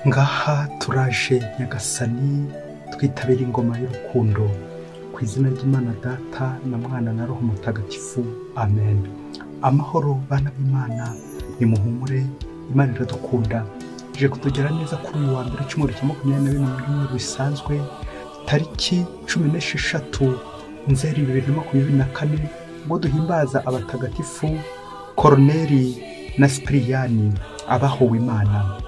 Ngaha turaje Nyagasani twitabira ingoma y'urukundo ku izina ry'Imana Data na Mwana na Roho Mutagatifu. Amen. Amahoro bana b'Imana, nimuhumure, Imana iradukunda. Je kutugera neza kuri uyu wa mbere cy'umwaka cya 2024 bisanzwe tariki 16 Nzeri 2024 ngo duhimbaza abatagatifu Korneli na Sipiriyani abahowe Imana.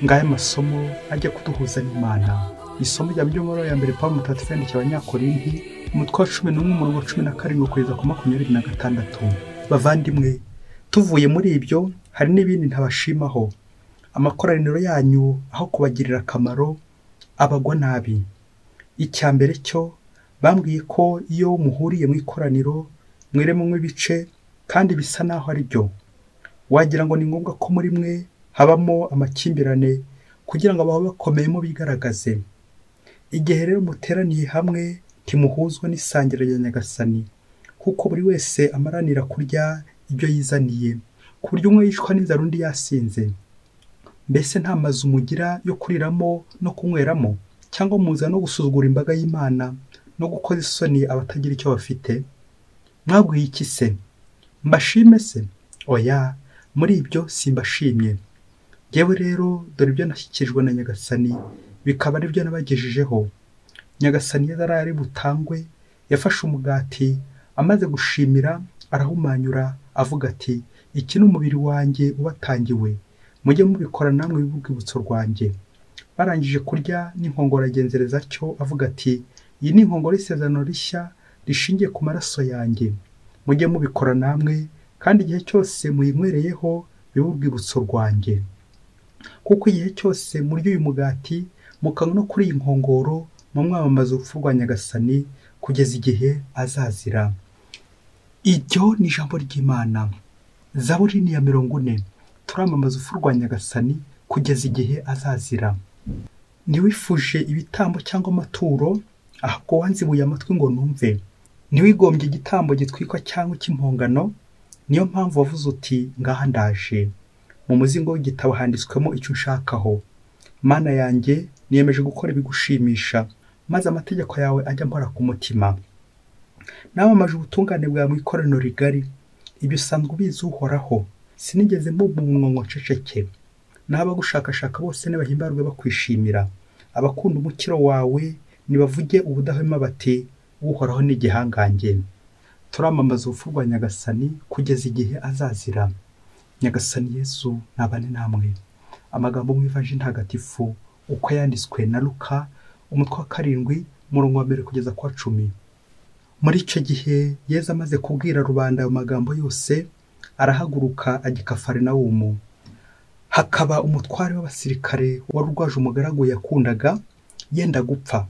Ngaya masomo ajya kuduhuza n'Imana. Isomo rya by'umuro ya mbere Pawulo mutagatifu yandikiye Abanyakorinti umutwe wa 11:17 kugeza ku 26. Bavandimwe, tuvuye muri ibyo hari n'ibindi ntabashimaho. Amakoraniro yanyu aho kubagirira akamaro abagwa nabi. Icya mbere cyo bambwiye ko iyo muhuriye mu ikoraniro mwiremwe ibice kandi bisa naho ari byo, wagira ngo ni ngombwa ko muri mwe habamo amakimbirane kugira ngo abaho bakomeyemo bigaragaze. Igihe rero muteraniye hamwe timuhuzwa n'isangira rya Nyagasani, kuko buri wese amaranira kurya ibyo yizaniye, ku buryo umwe yishwa n'inzara undi yasinze. Mbese nta mazu mugira yo kuriramo no kunyweramo, cyangwa muza no gusuzugura imbaga y'Imana no gukoza isoni abatagira icyo bafite? Mwabwiye iki se? Mbashime se? Oya, muri ibyo simbashimye. Yewe rero dore ibyo nashyikirijwe na Nyagasani, bikaba ari byo nabagejejeho. Nyagasani yari butangwe yafashe umugati, amaze gushimira arahumanyura avuga ati, iki ni umubiri wanjye ubatangiwe, mujye mubikora namwe bibwibutso rwanjye. Barangije kurya n'inkongoro agenzereza cyo avuga ati, iyi ni inkongoro y'isezerano rishya rishingiye ku maraso yanjye, mujye mubikora namwe, kandi igihe cyose muyinywereyeho bibwibutso rwanjye. Kuko igihe cyose muri uyu mugati mukanywa no kuri iyi nkongoro mu mwamamaza urupfu rwa Nyagasani kugeza igihe azazira. Iryo ni ijambo ry'Imana. Zaburi ni ya 40. Turamamaza urupfu rwa Nyagasani kugeza igihe azazira. Ntiwifuje ibitambo cyangwa amaturo, ahubwo wanzibuye amatwi ngo numve. Ntiwigombye igitambo gitwikwa cyangwa cy'impongano, niyo mpamvu wavuze uti ngaha ndaje. Mu muzingo w'igitabo handitswemo icyo nshakaho. Mana yanjye niyemeje gukora ibigushimisha, maze amategeko yawe ajya mpora ku mutima. Namamaje ubutungane bwawe mu ikoraniro rigari, ibyo usanzwe ubizi Uhoraho. Sinigeze mbumva umunwa ngo nceceke. N'abagushakashaka bose nibahimbarwe bakwishimira. Abakunda umukiro wawe nibavuge ubudahwema bati, Uhoraho ni igihangange. Turamamaza urupfu rwa Nyagasani kugeza igihe azazira. Nyagasani Yesu nabane namwe. Amagambo mu Ivanjili ntagatifu uko yanditswe na Luka umutwe wa 7 umurongo wa 1 kugeza kwa 10. Muri icyo gihe Yesu amaze kubwira rubanda ayo magambo yose, arahaguruka ajya i Kafarinawumu. Hakaba umutware w'abasirikare wari urwaje umugaragu yakundaga yenda gupfa.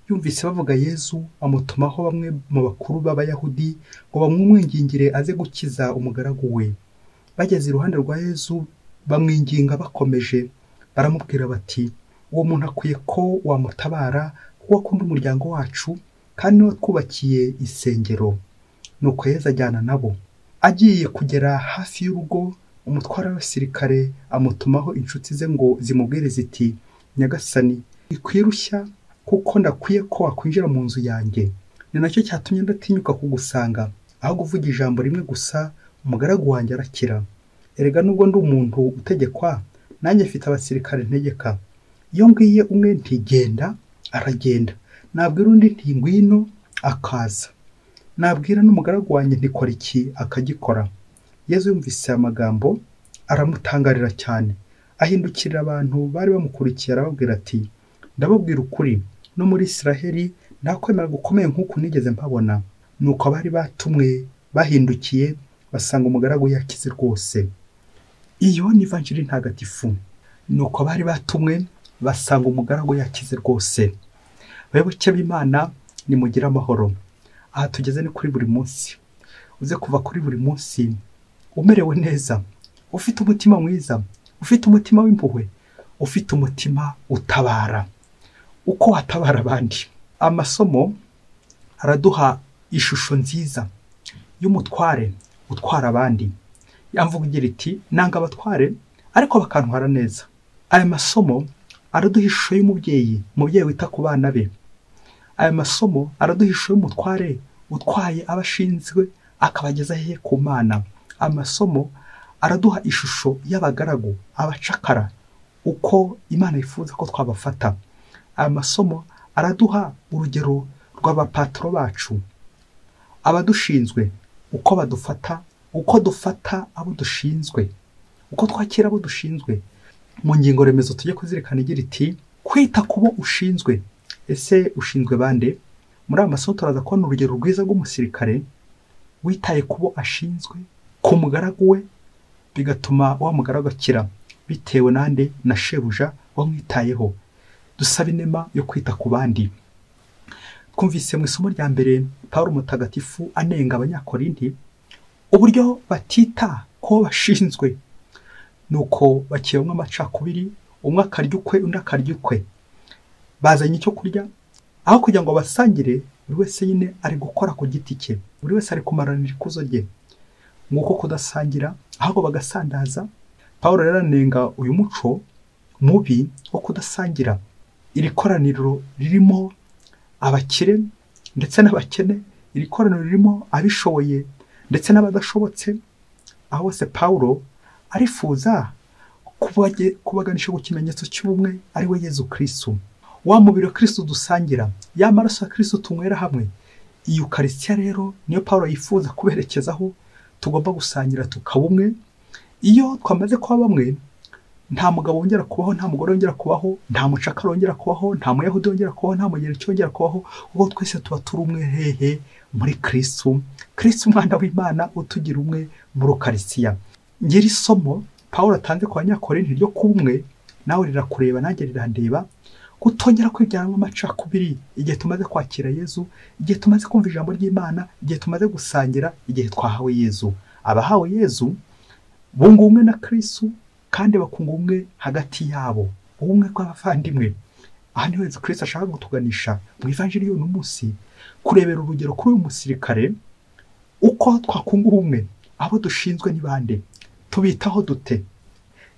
Yumvise bavuga Yesu, amutumaho bamwe mu bakuru b'Abayahudi ngo bamwumwingingire aze gukiza umugaragu we. Bageze iruhande rwa Yesu bamwinginga bakomeje, baramubwira bati, uwo muntu akwiye ko wamutabara kuko akunda umuryango wacu kandi niwe twubakiye isengero. Nuko Yesu ajyana nabo. Agiye kugera hafi y'urugo, umutware w'abasirikare amutumaho inshuti ze ngo zimubwire ziti, Nyagasani, ikwirushya kuko ndakwiye ko wakwinjira mu nzu yanjye. Ni nacyo cyatumye ndatinyuka kugusanga, aho kuvuga ijambo rimwe gusa umugaragu wanjye arakira. Erega nubwo ndi umuntu utegekwa, nanjye mfite abasirikare ntegeka. Iyo ngiye umwe ntigenda, aragenda. Nabwira undi nti ngwino, akaza. Nabwira n'umugaragu wanjye ntikora iki, akagikora. Yesu yumvise amagambo aramutangarira cyane. Ahindukirira abantu bari bamukurikiye arababwira ati, ndababwira ukuri, no muri Isiraheli nta kwemera gukomeye nk'uku nigeze mpabona. Nuko abari batumwe bahindukiye basanga umugaragu yakize rwose. Iyo ni Ivanjili ntagatifu. Nuko abari batumwe basanga umugaragu yakize rwose. Bayoboke b'Imana nimugira amahoro. Aha tugeze ni kuri buri munsi. Uze kuva kuri buri munsi umerewe neza, ufite umutima mwiza, ufite umutima w'impuhwe, ufite umutima utabara. Uko watabara abandi. Amasomo araduha ishusho nziza y'umutware utwara abandi. Yamvuga igira iti, nanga abatware ariko bakantwara neza. Aya masomo araduha ishusho y'umubyeyi wita ku bana be. Aya masomo araduha ishusho y'umutware utwaye abashinzwe akabageza hehe ku Mana. Amasomo araduha ishusho y'abagaragu, abacakara, uko Imana yifuza ko twabafata. Aya masomo araduha urugero rw'abapatro bacu, abadushinzwe, uko badufata, uko dufata abo dushinzwe, uko twakira abo dushinzwe. Mu ngingo remezo tujye kuzirikana igira iti kwita kubo ushinzwe. Ese ushinzwe bande? Muri aya masomo turaza kubona urugero rwiza rw'umusirikare witaye kubo ashinzwe, ku mugaragu we, bigatuma wa mugaragu akira bitewe nande na shebuja wamwitayeho. Dusaba inema yo kwita ku bandi. Twumvise mu isomo rya mbere Pawulo mutagatifu anenga abanyakorinti uburyo batita ko bashinzwe, nuko bakiyemwa amacakubiri, umwe akarya ukwe undi akarya ukwe. Bazanye icyo kurya aho kugira ngo basangire, buri wese nyine ari gukora ku giti cye, buri wese ari kumaranira ikuzo rye. Nguko kudasangira ahubwo bagasandaza. Pawulo rero anenga uyu muco mubi wo kudasangira. Iri koraniro ririmo abakire ndetse n'abakene, iri koraniro ririmo abishoboye ndetse n'abadashobotse. Aho bose Pawulo arifuza kubaganisha ku kimenyetso cy'ubumwe ari we Yezu Kristo. Wa mubiri wa Kristo dusangira, ya maraso ya Kristo tunywera hamwe. Iyi Ukaristiya rero niyo Pawulo yifuza kuberekezaho, tugomba gusangira tukaba umwe. Iyo twamaze kuba bamwe, nta mugabo wongera kubaho, nta mugore wongera kubaho, nta mucakara wongera kubaho, nta muyahudi wongera kubaho, nta mugereki wongera kubaho, ubwo twese tuba turi umwe hehe muri Kristo. Kristo umwana w'Imana utugira umwe muri Ukaristiya. Ngira isomo Pawulo atanze ku banyakorinti ryo kumwe, nawe rirakureba nanjye rirandeba, kutongera kwibyaranwa amacakubiri igihe tumaze kwakira Yezu, igihe tumaze kumva ijambo ry'Imana, igihe tumaze gusangira, igihe twahawe Yezu. Abahawe Yezu bunga umwe na Kristo kandi bakunga umwe hagati yabo, ubumwe bw'abavandimwe. Aha niho Yezu Kristo ashaka gutuganisha mu ivanjiri y'uno munsi, kurebera urugero kuri uyu musirikare uko twakunga ubumwe. Abo dushinzwe ni bande? Tubitaho dute?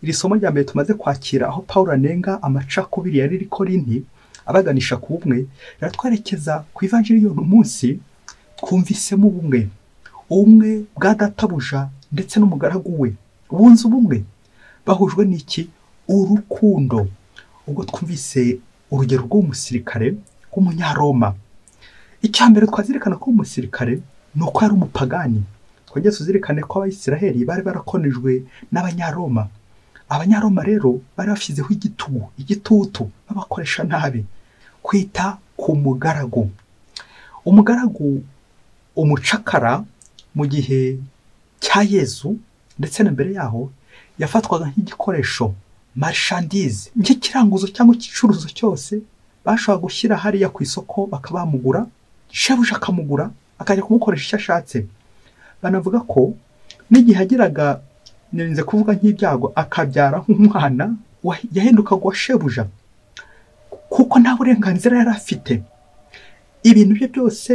Iri somo rya mbere tumaze kwakira aho Pawulo anenga amacakubiri yari iri Korinti abaganisha ku bumwe, iratwerekeza ku ivanjiri y'uno munsi. Twumvisemo ubumwe, ubumwe bwa databuja ndetse n'umugaragu we bunze ubumwe, bahujwe n'iki? Urukundo. Ubwo twumvise urugero rw'umusirikare w'umunyaroma. Icya mbere twazirikana ko umusirikare ni uko yari umupagani. Twongeye tuzirikane ko Abayisiraheli bari barakonejwe n'Abanyaroma. Abanyaroma rero bari bashyizeho igitutu babakoresha nabi. Kwita ku mugaragu. Umugaragu, umucakara mu gihe cya Yezu ndetse na mbere yaho yafatwaga nk'igikoresho, marchandise, nk'ikiranguzo cyangwa igicuruzo cyose bashobora gushyira hariya ku isoko bakabamugura, shebuja akamugura akajya kumukoresha icyo ashatse. Banavuga ko n'igihe agiraga, nirinze kuvuga nk'ibyago, akabyara nk'umwana yahindukaga uwa shebuja kuko nta burenganzira yari afite. Ibintu bye byose,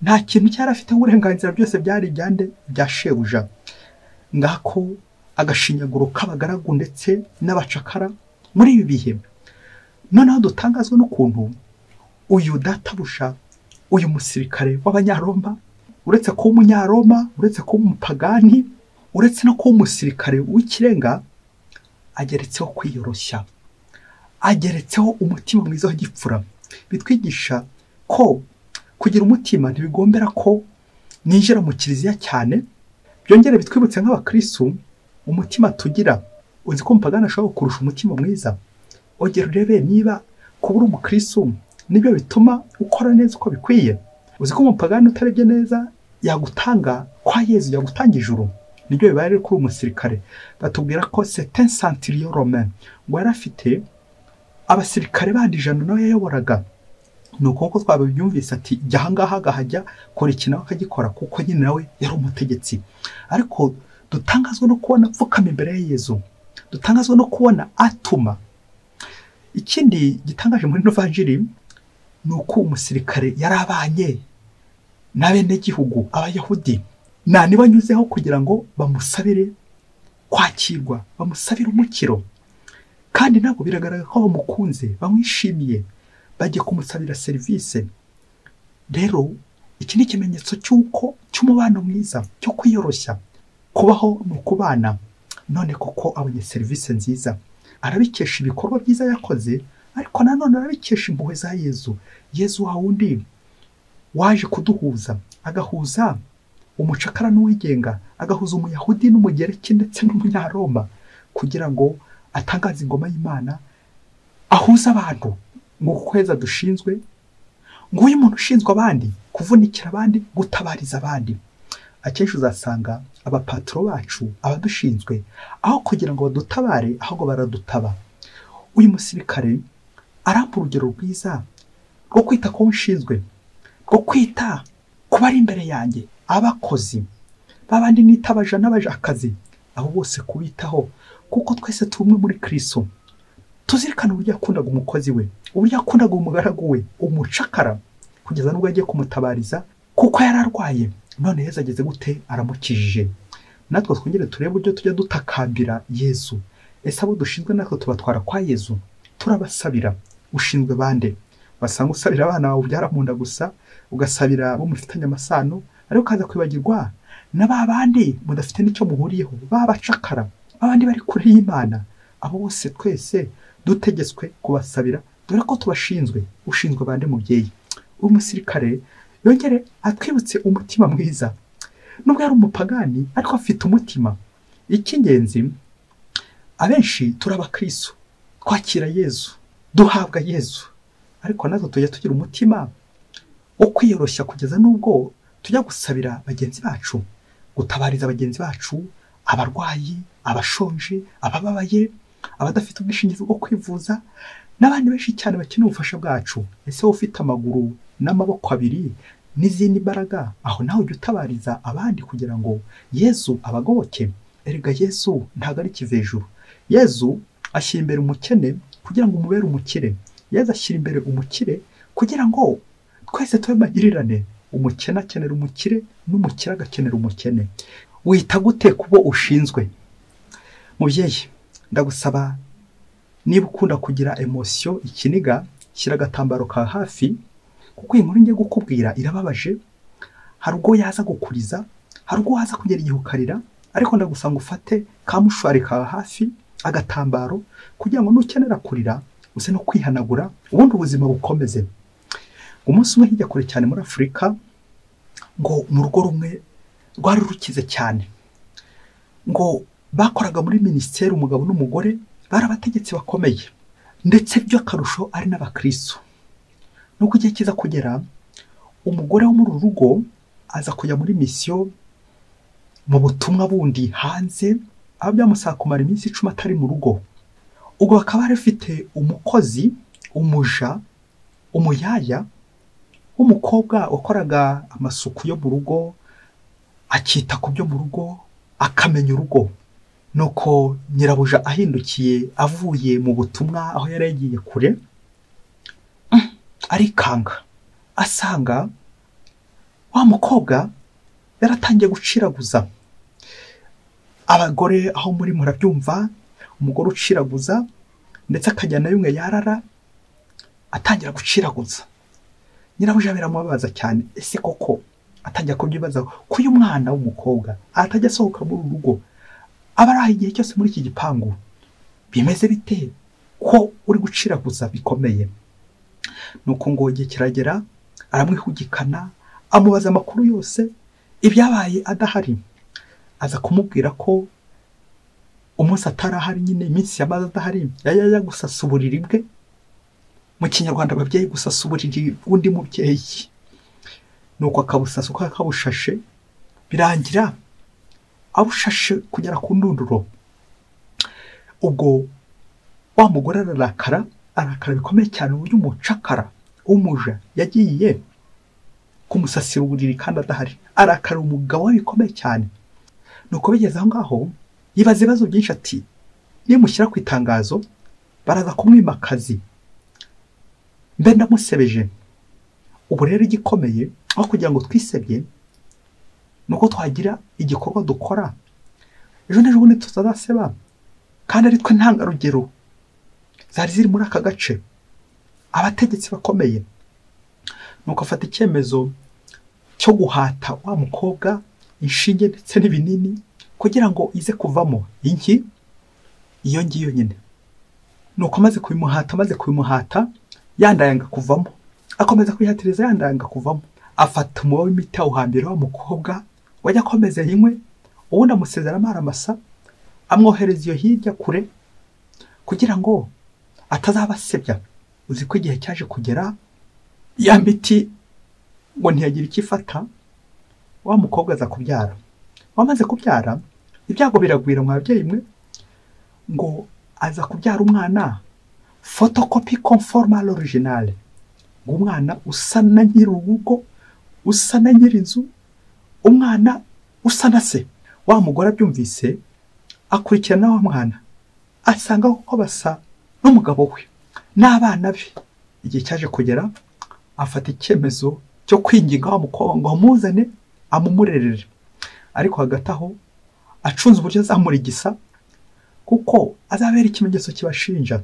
nta kintu cyari afite uburenganzira, byose byari ibyande bya shebuja. Ngako agashinyaguro k'abagaragu ndetse n'abacakara muri ibi bihe. Noneho dutangazwa n'ukuntu uyu databusha, uyu musirikare w'Abanyaroma, uretse ko umunyaroma, uretse ko umupagani, uretse no ko umusirikare w'ikirenga, ageretseho kwiyoroshya, ageretseho umutima mwiza w'igipfura. Bitwigisha ko kugira umutima ntibigombera ko ninjira mu kiliziya cyane. Byongere bitwibutse nk'abakristo umutima tugira. Uzi ko umupagani ashobora kurusha umutima mwiza. Ogera urebe niba kuba uri umukristo nibyo bituma ukora neza uko bikwiye. Uzi ko umupagani utarebye neza yagutanga kwa Yezu, yagutanga ijuru. Nibyo bibaye rero kuri umusirikare. Batubwira ko c'est un centurion romain, ngo yari afite abasirikare bandi 100 nawe yayoboraga. Nuko uko twabyumvise ati jya ahangaha agahajya kora iki nawe akagikora, kuko nyine nawe yari umutegetsi. Ariko dutangazwa no kubona apfukama imbere ya Yezu, dutangazwa no kubona atuma. Ikindi gitangaje muri Evanjiri ni uko umusirikare yarabanye n'abenegihugu Abayahudi, nibanyuzeho kugira ngo bamusabire kwakirwa, bamusabire umukiro. kandi nabo biragaragara ko bamukunze bamwishimiye bagiye kumusabira serivisi. Rero iki ni ikimenyetso cy'umubano mwiza, cyo kwiyoroshya. Kubaho ni ukubana. None koko abonye serivisi nziza, arabikesha ibikorwa byiza yakoze, ariko nanone arabikesha impuhwe za Yezu. Yezu wa wundi waje kuduhuza, agahuza umucakara n'uwigenga, agahuza umuyahudi n'umugereki ndetse n'umunyaroma, kugira ngo atangaze ingoma y'Imana, ahuza abantu ngo kweza dushinzwe, ngo uyu muntu ushinzwe abandi kuvunikira abandi, gutabariza abandi. Akenshi uzasanga abapatro bacu, abadushinzwe, aho kugira ngo badutabare ahubwo baradutaba. Uyu musirikare arampa urugero rwiza rwo kwita ku nshinzwe, rwo kwita ku bari imbere yanjye, abakozi babandi nitabaja n'abajakazi, abo bose kubitaho, kuko twese tumwe muri Kristo. Tuzirikana uburyo yakundaga umukozi we, uburyo yakundaga umugaragu we, umucakara, kugeza n'ubwo yagiye kumutabariza kuko yararwaye. None Yezu ageze gute? Aramukijije. Natwe twongere turebe uburyo tujya dutakambira Yezu. Ese abo dushinzwe natwe tubatwara kwa Yezu, turabasabira. Ushinzwe bande? Basanga usabira abana bawe ubyara mu nda gusa, ugasabira abo mufitanye amasano, ariko ukaza kwibagirwa n'aba bandi mudafite n'icyo muhuriyeho, babacakara, abandi bari kure y'Imana. Abo bose twese dutegetswe kubasabira, dore ko tubashinzwe. Ushinzwe bande mubyeyi? Umusirikare yongere atwibutse umutima mwiza. Nubwo yari umupagani, ariko afite umutima. Icy'ingenzi, abenshi turabakristo, twakira Yezu, duhabwa Yezu, ariko natwe tujya tugira umutima wo kwiyoroshya, kugeza n'ubwo tujya gusabira bagenzi bacu, gutabariza bagenzi bacu, abarwayi, abashonje, abababaye, abadafite ubwishingizi bwo kwivuza, n'abandi benshi cyane bakeneye ubufasha bwacu. Ese wowe ufite amaguru n'amaboko abiri n'izindi mbaraga, aho nawe ujya utabariza abandi kugira ngo Yezu abagoboke. Erega Yezu ntabwo ari kivejuru. Yezu ashyira imbere umukene kugira ngo umubere umukire. Yezu ashyira imbere umukire kugira ngo twese tube magirirane. Umukene akenera umukire, n'umukire agakenera umukene. Wita gute kubo ushinzwe? Mubyeyi, ndagusaba, niba ukunda kugira emotion, ikiniga, shyira agatambaro ka hafi, kuko iyi nkuru ngiye gukubwira irababaje. Hari ubwo yaza gukuriza, hari ubwo waza kugera igihe ukarira, ariko ndagusanga ufate ka mushwari ka hafi, agatambaro, kugira ngo nukenera kurira uze no kwihanagura, ubundi ubuzima bukomeze. Umunsi umwe hirya kure cyane muri Afurika, ngo mu rugo rumwe rwari rukize cyane, ngo bakoraga muri minisiteri, umugabo n'umugore, bari abategetsi bakomeye, ndetse by'akarusho ari n'abakristo. Nuko igihe kiza kugera, umugore wo muri uru rugo aza kujya muri misiyo, mu butumwa bundi hanze, aho byamusaba kumara iminsi 10 atari mu rugo. Ubwo bakaba bafite umukozi, umuja, umuyaya w'umukobwa wakoraga amasuku yo mu rugo, akita ku byo mu rugo, akamenya urugo. Nuko nyirabuja ahindukiye avuye mu butumwa aho yari yagiye kure, arikanga, asanga wa mukobwa yaratangiye guciraguza. Abagore aho muri murabyumva, umugore uciraguza ndetse akajyana yumwe yarara, atangira guciraguza. Nyirabuja biramubabaza cyane. Ese koko atangira kubyibaza ko uyu mwana w'umukobwa atajya asohoka muri urugo, abaraha igihe cyose muri iki gipangu, bimeze bite ko uri guciraguza bikomeye? Nuko ngo igihe kiragera, aramwihugikana, amubaza amakuru yose, ibyabaye adahari. Aza kumubwira ko umunsi atarahari, nyine iminsi yamaze adahari, yajya gusasa uburiri bwe. Mu Kinyarwanda ababyeyi gusasa uburiri undi mubyeyi. Nuko akabusasa uko akabushashe, birangira abushashe kugera ku ndunduro. Ubwo wa mugore ararakara bikomeye cyane, uburyo umucakara umuja yagiye kumusasira uburiri kandi adahari. Arakara umugabo we bikomeye cyane. Nuko bigeze aho ngaho, yibaza ibibazo byinshi, ati nimushyira ku itangazo baraza kumwima akazi, mbe ndamusebeje. Ubu rero igikomeye, aho kugira ngo twisebye, nuko twagira igikorwa dukora ejo n'ejo bundi tutazaseba, kandi ari twe ntangarugero zari ziri muri aka gace, abategetsi bakomeye. Nuko afata icyemezo cyo guhata wa mukobwa inshinge ndetse n'ibinini kugira ngo ize kuvamo inki iyo ngiyo nyine. Nuko amaze kubimuhata yandayanga kuvamo, akomeza kwihatiriza yandayanga kuvamo. Afata umuba w'imiti awuhambira wa mukobwa wajya akomeza yinywe, ubundi amusezeramo aramasa, amwohereza iyo hirya kure kugira ngo atazabasebya. Uzi ko igihe cyaje kugera ya miti ngo ntiyagira icyo ifata, wa mukobwa aza kubyara. Wamaze kubyara ibyago biragwira mu babyeyi mwe, ngo aza kubyara umwana photocopy conforme à l'original, ngo umwana usa na nyir'urugo, usa na nyir'inzu, umwana usa na se. Wa mugore abyumvise akurikirana wa mwana, asanga ko basa n'umugabo we n'abana be. Igihe cyaje kugera afata icyemezo cyo kwinginga wa mukobwa ngo amuzane amumurerere, ariko hagati aho acunze uburyo azamurigisa kuko azabera ikimenyetso kibashinja.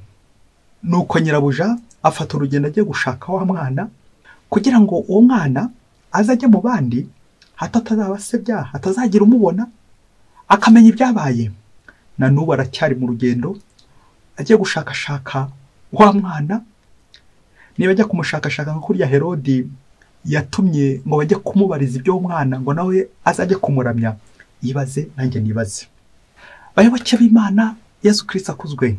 Nuko nyirabuja afata urugendo agiye gushaka wa mwana kugira ngo uwo mwana azajye mu bandi, hato atazabasebya, hatazagira umubona, akamenya ibyabaye. Na n'ubu aracyari mu rugendo agiye gushakashaka wa mwana. Niba ajya kumushakashaka nko kuriya Herodi yatumye ngo bajye kumubariza ibyo mwana ngo nawe azajye kumuramya, yibaze nanjye nibaze. Bayoboke b'Imana, Yesu Kristo akuzwe.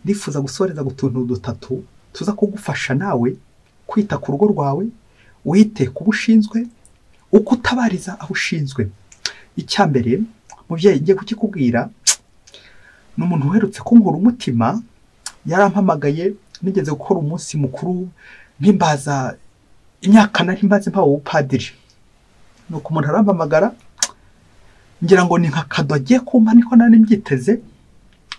Ndifuza gusoreza gutuntu dutatu tuza kugufasha nawe kwita ku rugo rwawe, wite ku bushinzwe, uko utabariza abo ushinzwe. Icyambere mubyeyi ngiye kukikubwira, n'umuntu uherutse kunkura umutima, yarampamagaye nigeze gukora umunsi mukuru mpimbaza imyaka nari mbaze mpawe ubupadiri. Nuko umuntu arampamagara, ngira ngo ni nka kado agiye kumpa, niko nari mbyiteze,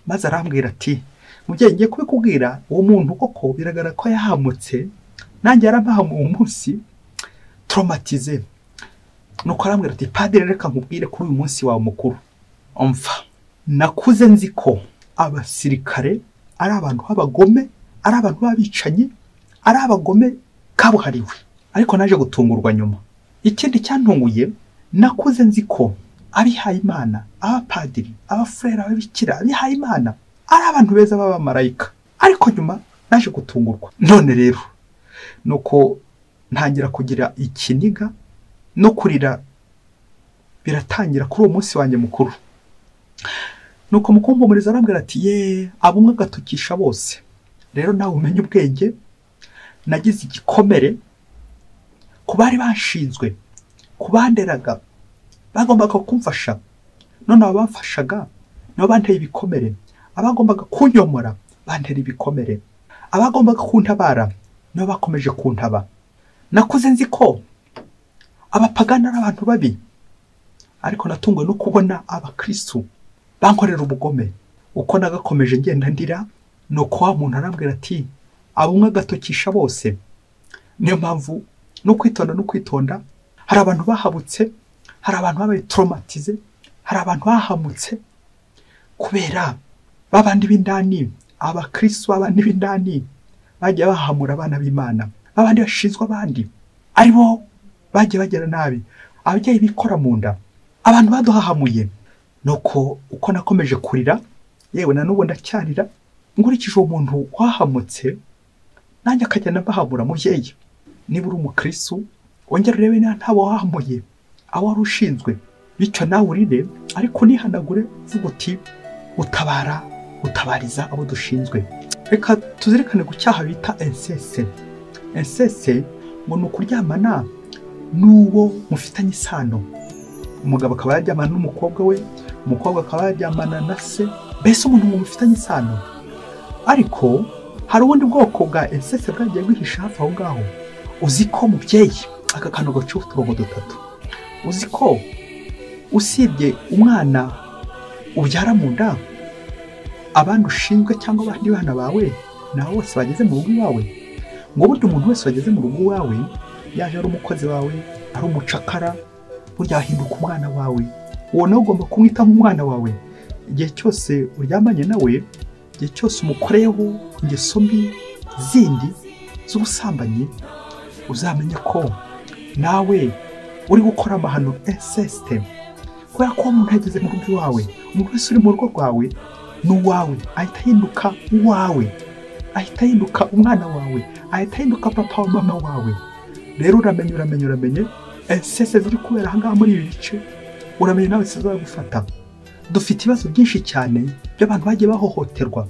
maze arambwira ati mubyeyi ngiye kubikubwira, uwo muntu koko biragaragara ko yahamutse, nanjye yarampahamuye umunsi traumatize. Nuko arambwira ati padiri, reka nkubwire kuri uyu munsi wawe mukuru. Umva, nakuze nzi ko abasirikare ari abantu b'abagome, ari abantu b'abicanyi, ari abagome kabuhariwe, ariko naje gutungurwa nyuma. Ikindi cyantunguye, nakuze nzi ko abihaye Imana, abapadiri, abafurera, ababikira, abihaye Imana ari abantu beza b'abamarayika, ariko nyuma naje gutungurwa. None rero nuko ntangira kugira ikiniga no kurira, biratangira kuri uwo munsi wanjye mukuru. Nuko mukumpumuriza arambwira ati abumwe agatukisha bose. Rero nawe umenye ubwenge, nagize igikomere ku bari bashinzwe, ku banderaga, bagombaga kumfasha. None abamfashaga nabo banteye ibikomere, abagombaga kunyomora bantera ibikomere, abagombaga kuntabara nabo bakomeje kuntaba. Nakuze nzi ko abapagani ari abantu babi, ariko natungwe no kubona abakristo bankorera ubugome. Uko nagakomeje ngenda ndira, nuko wa muntu arambwira ati abumwe agatokisha bose. Niyo mpamvu no kwitonda, hari abantu bahabutse, hari abantu babaye traumatize, hari abantu bahamutse kubera babandi b'indani, abakristo abandi b'indani bagiye bahamura abana b'Imana, abandi bashinzwe abandi, aribo bagiye bagera nabi, ababyeyi bikora mu nda, abantu baduhahamuye. Nuko uko nakomeje kurira, yewe na n'ubu ndacyarira, nkurikije uwo muntu wahamutse, nanjye akajyana bahamura. Mubyeyi, niba uri umukristo, wongera urebe niba ntabo wahamuye abo wari ushinzwe, bityo nawe urire, ariko nihanagure uvuga uti utabariza abo dushinzwe. Reka tuzirikane ku cyaha bita inceste. Inceste ngo ni ukuryamana n'uwo mufitanye isano. Umugabo akaba yaryamana n'umukobwa we, umukobwa akaba yaryamana na se, mbese umuntu mufitanye isano. Ariko hari ubundi bwoko bwa inceste bwagiye bwihisha hafi aho ngaho. Uzi ko mubyeyi, aka kantu gaciye uturongo dutatu, uzi ko usibye umwana ubyara mu nda, abandi ushinzwe cyangwa abandi bana bawe nabo bose bageze mu rugo iwawe, ngo burya umuntu wese wageze mu rugo iwawe, yaje ari umukozi wawe, ari umucakara, burya ahinduka umwana wawe. Uwo nawe ugomba kumwita nk'umwana wawe. Igihe cyose uryamanye nawe, igihe cyose umukoreyeho ingeso mbi zindi z'ubusambanyi, uzamenye ko nawe uri gukora amahano inceste, kubera ko umuntu yageze mu rugo iwawe, umuntu wese uri mu rugo rwawe n'uwawe, ahita ahinduka uwawe, ahita ahinduka umwana wawe, ahita ahinduka papa wa mama wawe. Rero uramenye inceste ziri kubera ahangaha muri ibi bice, uramenye nawe zizagufata. Dufite ibibazo byinshi cyane by'abantu bagiye bahohoterwa,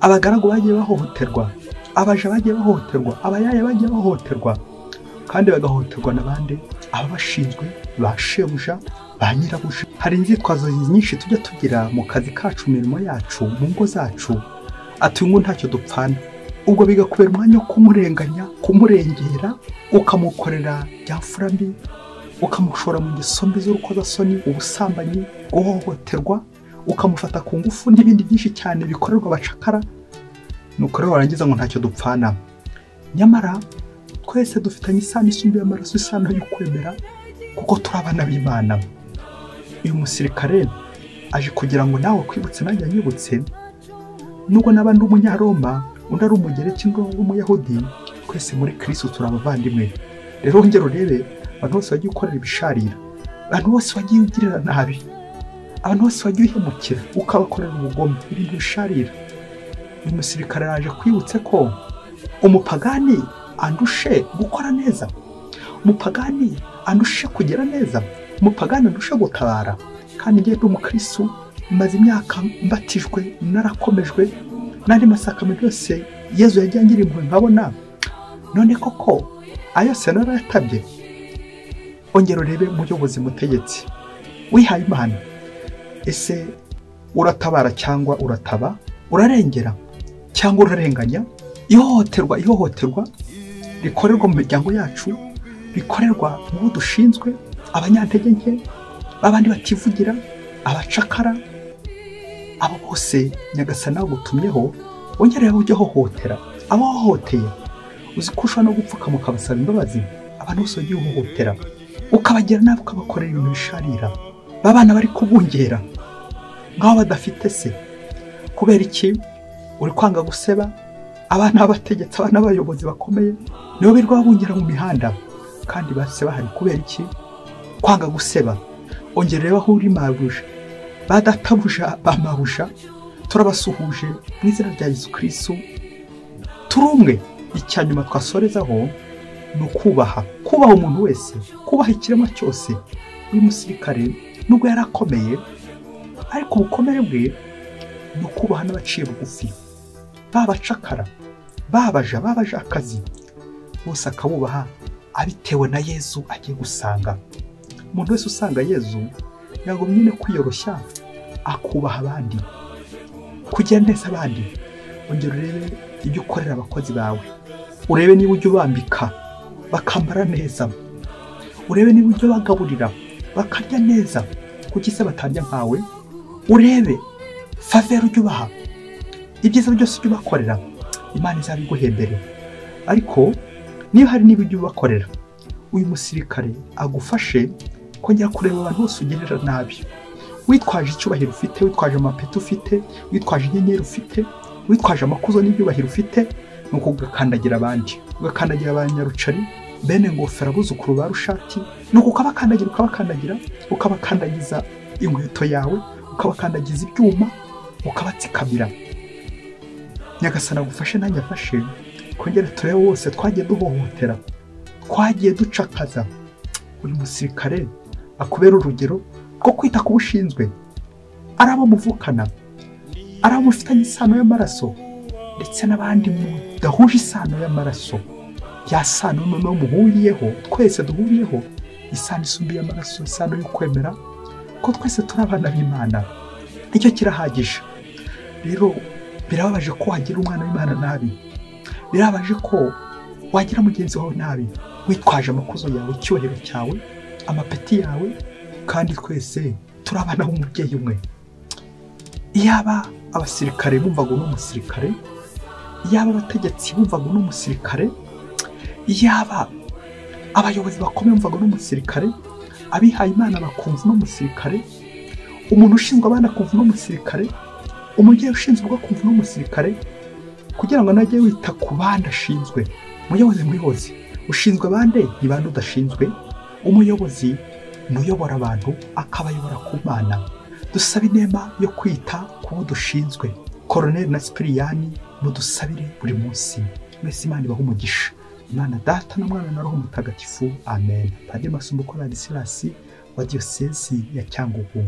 abagaragu bagiye bahohoterwa, abaja bagiye bahohoterwa, abayaya bagiye bahohoterwa, kandi bagahohoterwa n'abandi ababashinzwe, ba shebuja, ba nyirabuja. Hari inzitwazo nyinshi tujya tugira mu kazi kacu, mu mirimo yacu, mu ngo zacu, ati ngo ntacyo dupfana. Ubwo bigakubera umwanya wo kumurenganya, kumurengera, ukamukorera byafura mbi, ukamushora mu ngeso mbi z'urukozasoni, ubusambanyi, guhohoterwa, ukamufata ku ngufu n'ibindi byinshi cyane bikorerwa abacakara. Nuko rero warangiza ngo ntacyo dupfana. Nyamara twese dufitanye isano isumbuye amaraso, isano y'ukwemera, kuko turi abana b'Imana. Uyu musirikare aje kugira ngo nawe kwibutse nanjye anyibutse, nubwo n'abandi umunyaroma, undi ari umugereki, ngo umuyahudi, twese muri Kristo turi abavandimwe. Rero wongera urebe abantu bose bagiye ukorera ibisharira, abantu bose bagiye ugirira nabi, abantu bose bagiye uhemukira, ukabakorera ubugome, ibintu bisharira. Uyu musirikare yaje kwibutse ko umupagani andushe gukora neza, umupagani andushe kugira neza, umupagani andushe gutabara. Kandi ngiye ndi umukristo, maze imyaka mbatijwe, narakomejwe, n'andi masakamento yose Yezu yagiye angira impuhwe nkabona, none koko ayo se narayatabye. Ongera urebe umuyobozi, mutegetsi wihaye Imana, ese uratabara cyangwa urataba? Urarengera cyangwa urarenganya? Ihohoterwa rikorerwa mu miryango yacu, rikorerwa mu bo dushinzwe, abanyantege nke, abandi bativugira, abacakara, abo bose Nyagasani agutumyeho. Wongera rero ujye hohotera abahohoteye. Uzi ko ushobora no gupfuka mukabasaba imbabazi abantu bose bagiye uhohotera, ukabagira nabi, ukabakorera ibintu bisharira, babana bari kubungera nk'aho badafite se. Kubera iki? Uri kwanga guseba abana b'abategetsi, abana b'abayobozi bakomeye, nibo birirwa babungera mu mihanda, kandi base bahari. Kubera iki? Kwanga guseba. Ongera reba aho uri mabuja, badatabuja, bamabuja, turabasuhuje mu izina rya Yesu Kristo. Turi umwe. Icyanyuma twasorezaho ni ukubaha umuntu wese, kubaha ikiremwa cyose. Uyu musirikare nubwo yarakomeye, ariko ubukomere bwe ni ukubaha n'abaciye bugufi, babacakara, babaja, akazi bose akabubaha, abitewe na Yezu agiye gusanga. Umuntu wese usanga Yezu yagomye nyine kwiyoroshya, akubaha abandi, kugira neza abandi. Ongera urebe ibyo ukorera abakozi bawe, urebe niba ujya ubambika bakambara neza, urebe niba ujya bagaburira bakarya neza, kuki se batarya nkawe? Urebe faveur ujya ubaha, ibyiza byose ujya ubakorera, Imana izabiguhembere. Ariko niba hari niba ujya ubakorera, uyu musirikare agufashe kongera kureba abantu bose ugirira nabi, witwaje icyubahiro ufite, witwaje amapeti ufite, witwaje inyenyeri ufite, witwaje amakuzo n'ibyubahiro ufite, nuko ugakandagira abandi, ugakandagira abanyarucari, bene ngofero, abuzukuru ba Rushati, nuko ukabakandagiza inkweto yawe, ukabakandagiza ibyuma, ukabatsikamira. Nyagasani agufashe nanjye afashe, kongera turebe wose twagiye duhohotera, twagiye ducakaza. Uyu musirikare akubera urugero rwo kwita ku bushinzwe, araba muvukana, araba mufitanye isano y'amaraso, ndetse n'abandi mudahuje isano y'amaraso. Ya sano no muhuriyeho, twese duhuriyeho isano isumbuye y'amaraso, isano y'ukwemera ko twese turi abana b'Imana. Icyo kirahagije. Rero birababaje ko wagira umwana w'Imana nabi, birababaje ko wagira mugenzi wawe nabi, witwaje amakuzo yawe, icyubahiro cyawe, amapeti yawe, kandi twese turi abana b'umubyeyi umwe. Iyaba abasirikare bumvaga n'umusirikare, iyaba abategetsi bumvaga n'umusirikare, iyaba abayobozi bakomeye bumvaga n'umusirikare, abihaye Imana bakumva n'umusirikare, umuntu ushinzwe abana kumva n'umusirikare, umubyeyi ushinzwe ubwo kumva n'umusirikare kugira ngo najye wita ku bandi ashinzwe. Umuyobozi ushinzwe abandi ni bande udashinzwe? Umuyobozi nuyobora abantu akabayobora ku Mana. Dusaba inema yo kwita ku bo dushinzwe. Colonel na Sipiriyani mudusabire buri munsi. Mwese Imana ibahe umugisha. Imana Data na Mwana na Roho Mutagatifu. Amen. Padiri Masumbuko Ladislas wa Diyosezi ya Cyangugu.